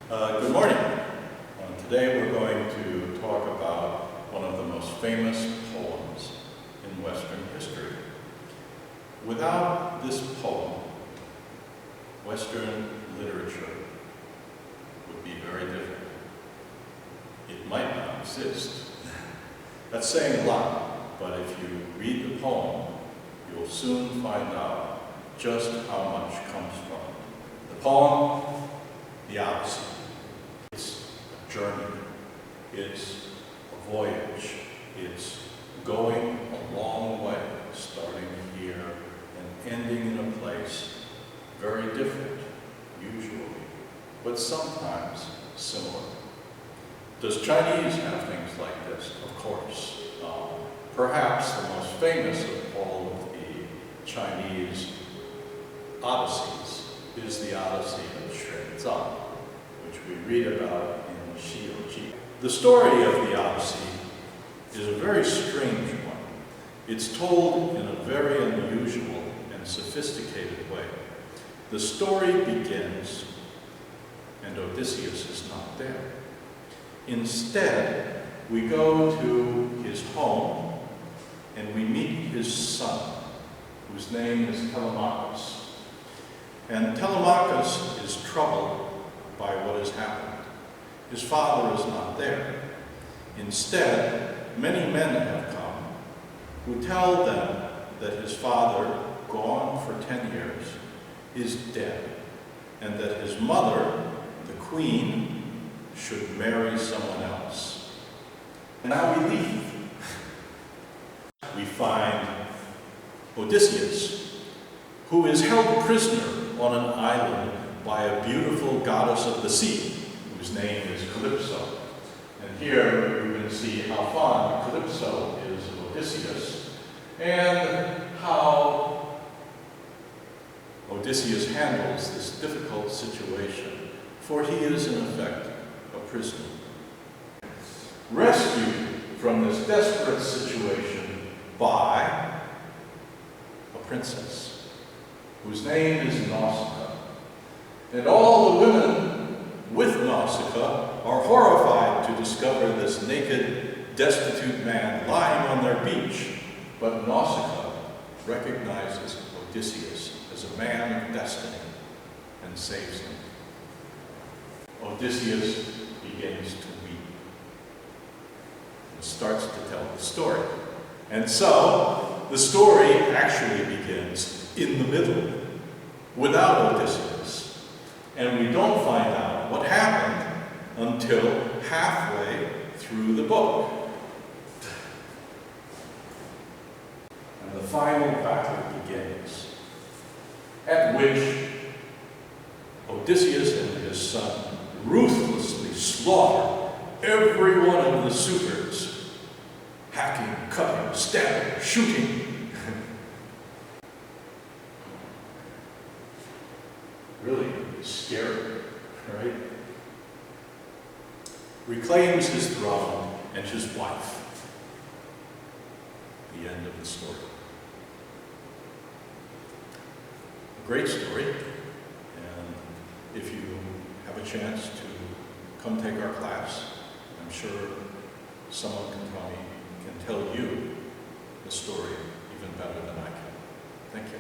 Good morning. Today we're going to talk about one of the most famous poems in Western history. Without this poem, Western literature would be very different. It might not exist. That's saying a lot, but if you read the poem, you'll soon find out just how much comes from it. The poem, the Odyssey. It's a journey. It's a voyage. It's going a long way, starting here and ending in a place very different, usually, but sometimes similar. Does Chinese have things like this? Of course. Perhaps the most famous of all of the Chinese Odysseys is the Odyssey of Xuanzang, which we read about in Xi. The story of the Odyssey is a very strange one. It's told in a very unusual and sophisticated way. The story begins, and Odysseus is not there. Instead, we go to his home, and we meet his son, whose name is Telemachus. And Telemachus is troubled by what has happened. His father is not there. Instead, many men have come who tell them that his father, gone for 10 years, is dead, and that his mother, the queen, should marry someone else. And now we leave. We find Odysseus, who is held prisoner on an island by a beautiful goddess of the sea, whose name is Calypso. And here you can see how fond Calypso is of Odysseus, and how Odysseus handles this difficult situation, for he is in effect a prisoner. Rescued from this desperate situation by a princess, whose name is Nausicaa. And all the women with Nausicaa are horrified to discover this naked, destitute man lying on their beach. But Nausicaa recognizes Odysseus as a man of destiny and saves him. Odysseus begins to weep and starts to tell the story. And so, the story actually begins in the middle, without Odysseus. And we don't find out what happened until halfway through the book. And the final battle begins, at which Odysseus and his son ruthlessly slaughter every one of the suitors, hacking, cutting, stabbing, shooting. Really scary, right? Reclaims his throne and his wife. The end of the story. A great story, and if you have a chance to come take our class, I'm sure someone can tell you the story even better than I can. Thank you.